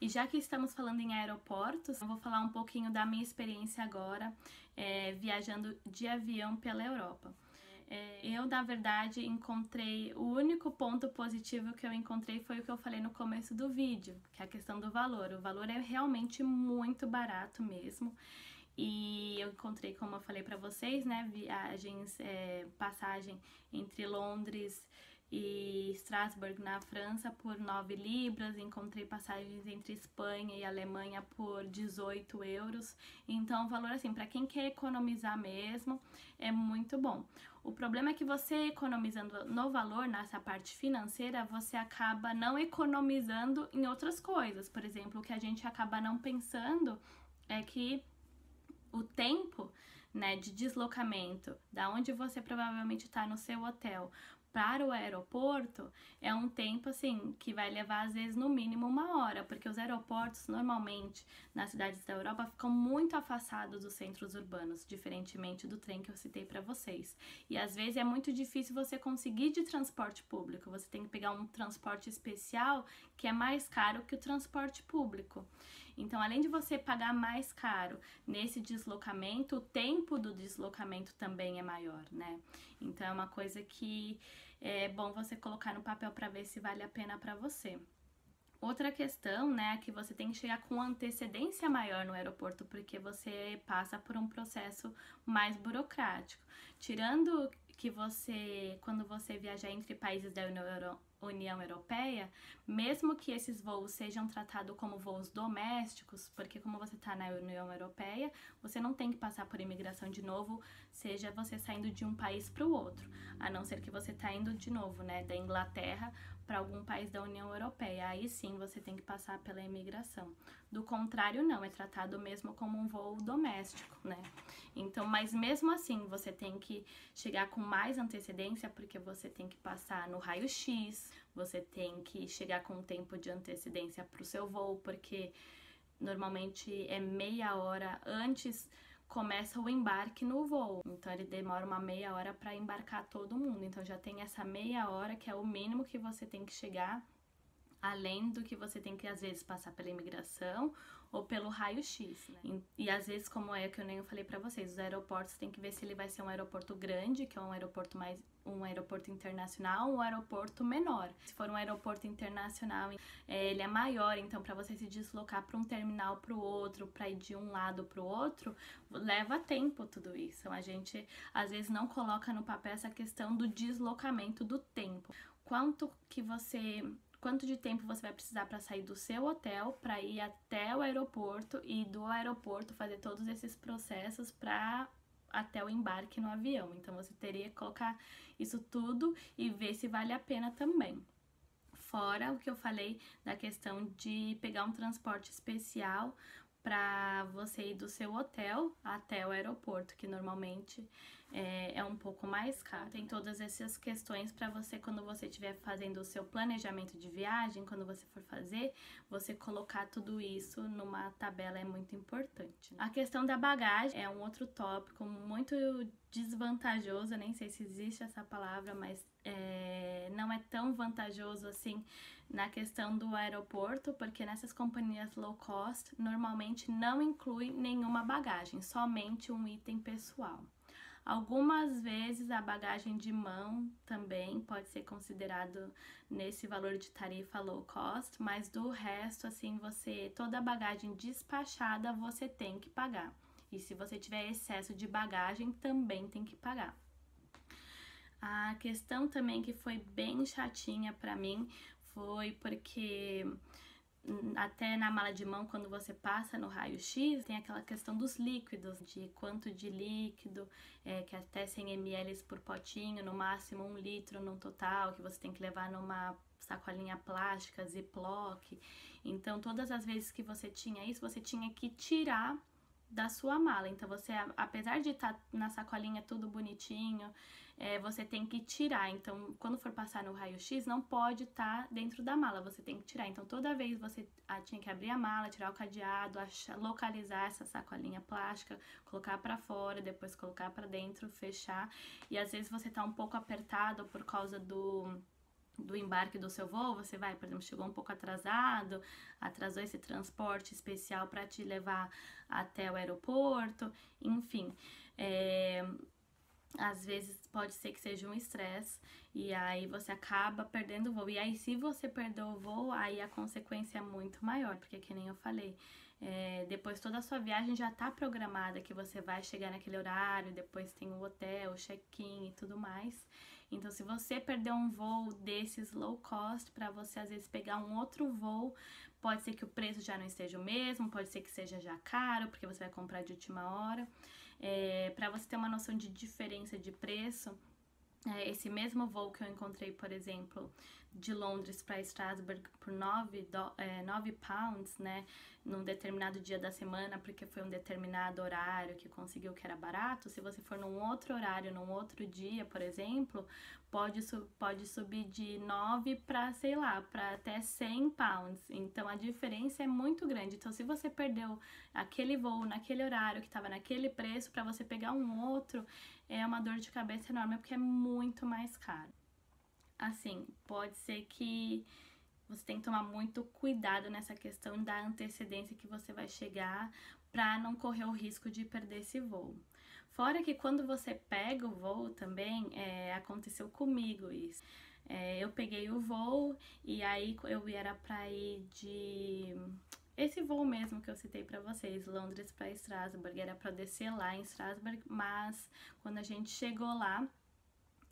E já que estamos falando em aeroportos, eu vou falar um pouquinho da minha experiência agora viajando de avião pela Europa. Eu, na verdade, encontrei... O único ponto positivo que eu encontrei foi o que eu falei no começo do vídeo, que é a questão do valor. O valor é realmente muito barato mesmo. E eu encontrei, como eu falei pra vocês, né, passagem entre Londres e Strasbourg, na França, por 9 libras. Encontrei passagens entre Espanha e Alemanha por 18 euros. Então, o valor, assim, pra quem quer economizar mesmo, é muito bom. O problema é que você economizando no valor, nessa parte financeira, você acaba não economizando em outras coisas. Por exemplo, o que a gente acaba não pensando é que o tempo, né, de deslocamento, da onde você provavelmente está no seu hotel para o aeroporto, é um tempo assim que vai levar às vezes no mínimo 1 hora, porque os aeroportos normalmente nas cidades da Europa ficam muito afastados dos centros urbanos, diferentemente do trem que eu citei para vocês. E às vezes é muito difícil você conseguir de transporte público, você tem que pegar um transporte especial que é mais caro que o transporte público. Então, além de você pagar mais caro nesse deslocamento, o tempo do deslocamento também é maior, né? Então, é uma coisa que é bom você colocar no papel para ver se vale a pena para você. Outra questão, né, é que você tem que chegar com antecedência maior no aeroporto, porque você passa por um processo mais burocrático. Tirando que quando você viajar entre países da União Europeia, mesmo que esses voos sejam tratados como voos domésticos, porque como você está na União Europeia, você não tem que passar por imigração de novo, seja você saindo de um país para o outro, a não ser que você está indo de novo, né, da Inglaterra para algum país da União Europeia, aí sim você tem que passar pela imigração. Do contrário, não, é tratado mesmo como um voo doméstico, né? Então, mas mesmo assim, você tem que chegar com mais antecedência, porque você tem que passar no raio-x, você tem que chegar com um tempo de antecedência para o seu voo, porque normalmente é meia hora antes começa o embarque no voo, então ele demora uma meia hora para embarcar todo mundo, então já tem essa meia hora que é o mínimo que você tem que chegar, além do que você tem que às vezes passar pela imigração ou pelo raio-x, né? E às vezes, como é que eu nem falei pra vocês, os aeroportos tem que ver se ele vai ser um aeroporto grande, que é um aeroporto internacional, ou um aeroporto menor. Se for um aeroporto internacional, ele é maior, então para você se deslocar para um terminal para o outro, para ir de um lado para o outro, leva tempo tudo isso. Então a gente às vezes não coloca no papel essa questão do deslocamento do tempo. Quanto de tempo você vai precisar para sair do seu hotel, para ir até o aeroporto e do aeroporto fazer todos esses processos para até o embarque no avião. Então você teria que colocar isso tudo e ver se vale a pena também. Fora o que eu falei da questão de pegar um transporte especial para você ir do seu hotel até o aeroporto, que normalmente é um pouco mais caro. Tem todas essas questões para você, quando você estiver fazendo o seu planejamento de viagem, quando você for fazer, você colocar tudo isso numa tabela é muito importante, né? A questão da bagagem é um outro tópico muito desvantajoso, eu nem sei se existe essa palavra, mas não é tão vantajoso assim na questão do aeroporto, porque nessas companhias low cost normalmente não inclui nenhuma bagagem, somente um item pessoal. Algumas vezes a bagagem de mão também pode ser considerado nesse valor de tarifa low cost, mas do resto, assim, toda a bagagem despachada você tem que pagar. E se você tiver excesso de bagagem, também tem que pagar. A questão também que foi bem chatinha pra mim foi porque até na mala de mão, quando você passa no raio-x, tem aquela questão dos líquidos, de quanto de líquido, que até 100 ml por potinho, no máximo 1 litro no total, que você tem que levar numa sacolinha plástica, ziploc. Então, todas as vezes que você tinha isso, você tinha que tirar da sua mala. Então você, apesar de estar na sacolinha tudo bonitinho, você tem que tirar. Então quando for passar no raio-x, não pode estar dentro da mala, você tem que tirar. Então toda vez você tinha que abrir a mala, tirar o cadeado, localizar essa sacolinha plástica, colocar pra fora, depois colocar pra dentro, fechar. E às vezes você tá um pouco apertado por causa do embarque do seu voo, você vai, por exemplo, chegou um pouco atrasado, atrasou esse transporte especial para te levar até o aeroporto, enfim, às vezes pode ser que seja um estresse e aí você acaba perdendo o voo. E aí, se você perdeu o voo, aí a consequência é muito maior, porque que nem eu falei, depois toda a sua viagem já tá programada, que você vai chegar naquele horário, depois tem o hotel, o check-in e tudo mais. Então, se você perder um voo desses low cost, para você às vezes pegar um outro voo, pode ser que o preço já não esteja o mesmo, pode ser que seja já caro, porque você vai comprar de última hora. Para você ter uma noção de diferença de preço, esse mesmo voo que eu encontrei, por exemplo, de Londres para Strasbourg por 9 pounds, né, num determinado dia da semana, porque foi um determinado horário que conseguiu que era barato. Se você for num outro horário, num outro dia, por exemplo, pode subir de 9 para, sei lá, para até 100 pounds. Então a diferença é muito grande. Então, se você perdeu aquele voo naquele horário que estava naquele preço, para você pegar um outro, é uma dor de cabeça enorme, porque é muito mais caro. Assim, pode ser que você tenha que tomar muito cuidado nessa questão da antecedência que você vai chegar, para não correr o risco de perder esse voo. Fora que quando você pega o voo também, aconteceu comigo isso. Eu peguei o voo e aí eu era pra ir de... Esse voo mesmo que eu citei pra vocês, Londres para Strasbourg, era pra descer lá em Strasbourg, mas quando a gente chegou lá,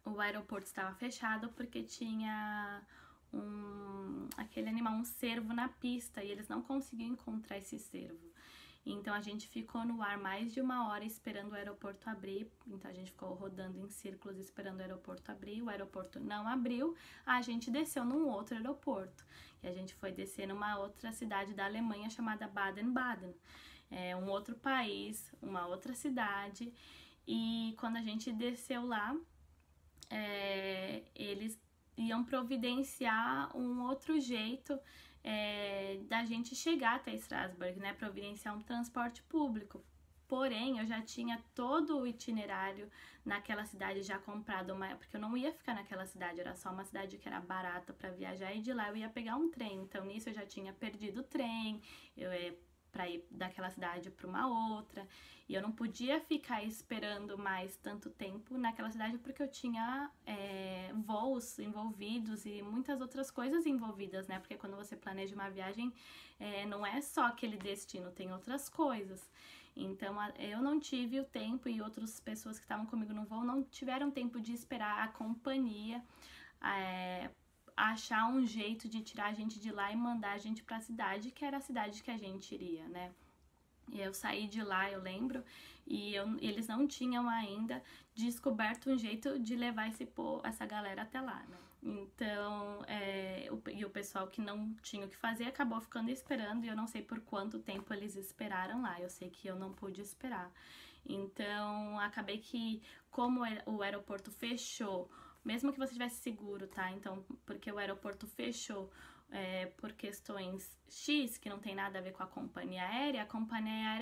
o aeroporto estava fechado porque tinha aquele animal, um cervo na pista, e eles não conseguiam encontrar esse cervo. Então a gente ficou no ar mais de 1 hora esperando o aeroporto abrir. Então a gente ficou rodando em círculos esperando o aeroporto abrir. O aeroporto não abriu, a gente desceu num outro aeroporto. E a gente foi descer numa outra cidade da Alemanha chamada Baden-Baden. É um outro país, uma outra cidade. E quando a gente desceu lá, eles iam providenciar um outro jeito da gente chegar até Strasbourg, né? Providenciar um transporte público. Porém, eu já tinha todo o itinerário naquela cidade já comprado, porque eu não ia ficar naquela cidade, era só uma cidade que era barata para viajar, e de lá eu ia pegar um trem. Então, nisso eu já tinha perdido o trem, para ir daquela cidade para uma outra, e eu não podia ficar esperando mais tanto tempo naquela cidade, porque eu tinha voos envolvidos e muitas outras coisas envolvidas, né? Porque quando você planeja uma viagem, não é só aquele destino, tem outras coisas. Então eu não tive o tempo, e outras pessoas que estavam comigo no voo não tiveram tempo de esperar a companhia achar um jeito de tirar a gente de lá e mandar a gente para a cidade, que era a cidade que a gente iria, né? E eu saí de lá, eu lembro, e eles não tinham ainda descoberto um jeito de levar essa galera até lá, né? Então, o pessoal que não tinha o que fazer acabou ficando esperando, e eu não sei por quanto tempo eles esperaram lá, eu sei que eu não pude esperar. Então, acabei que, como o aeroporto fechou, mesmo que você tivesse seguro, tá? Então, porque o aeroporto fechou por questões X, que não tem nada a ver com a companhia aérea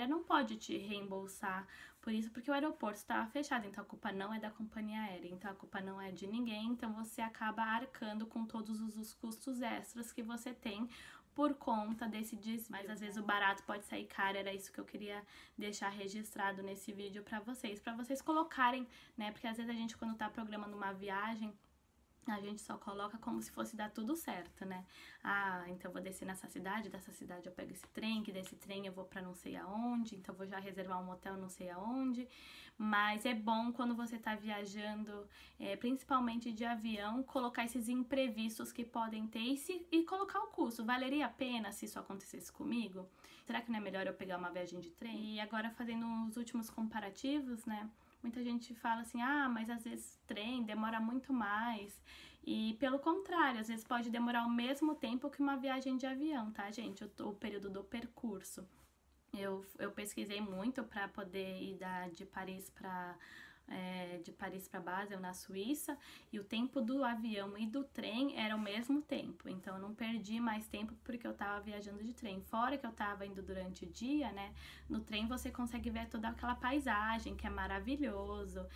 não pode te reembolsar por isso, porque o aeroporto estava fechado. Então, a culpa não é da companhia aérea, então a culpa não é de ninguém. Então, você acaba arcando com todos os custos extras que você tem por conta desse desvio. Mas às vezes o barato pode sair caro, era isso que eu queria deixar registrado nesse vídeo pra vocês colocarem, né? Porque às vezes a gente, quando tá programando uma viagem, a gente só coloca como se fosse dar tudo certo, né? Ah, então eu vou descer nessa cidade, dessa cidade eu pego esse trem, que desse trem eu vou pra não sei aonde, então eu vou já reservar um hotel não sei aonde. Mas é bom quando você tá viajando, principalmente de avião, colocar esses imprevistos que podem ter e colocar o custo. Valeria a pena se isso acontecesse comigo? Será que não é melhor eu pegar uma viagem de trem? E agora, fazendo os últimos comparativos, né? Muita gente fala assim, mas às vezes trem demora muito mais. E pelo contrário, às vezes pode demorar o mesmo tempo que uma viagem de avião, tá, gente? O período do percurso. Eu pesquisei muito para poder ir de Paris de Paris para Basel, na Suíça, e o tempo do avião e do trem era o mesmo tempo, então eu não perdi mais tempo porque eu tava viajando de trem. Fora que eu tava indo durante o dia, né, no trem você consegue ver toda aquela paisagem que é maravilhoso,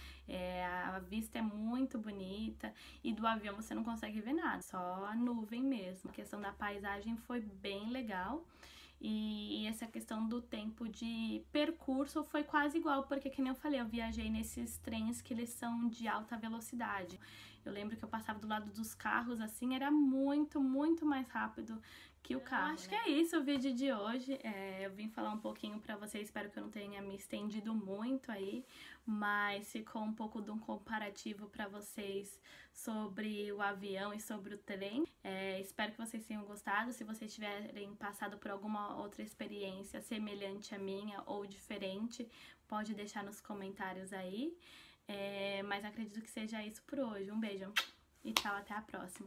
a vista é muito bonita, e do avião você não consegue ver nada, só a nuvem mesmo. A questão da paisagem foi bem legal. E essa questão do tempo de percurso foi quase igual, porque, que nem eu falei, eu viajei nesses trens que eles são de alta velocidade. Eu lembro que eu passava do lado dos carros, assim, era muito, muito mais rápido que o carro. Acho que é isso o vídeo de hoje. Eu vim falar um pouquinho pra vocês, espero que eu não tenha me estendido muito aí, mas ficou um pouco de um comparativo pra vocês sobre o avião e sobre o trem. Espero que vocês tenham gostado. Se vocês tiverem passado por alguma outra experiência semelhante à minha ou diferente, pode deixar nos comentários aí. Mas acredito que seja isso por hoje. Um beijo e tchau, até a próxima.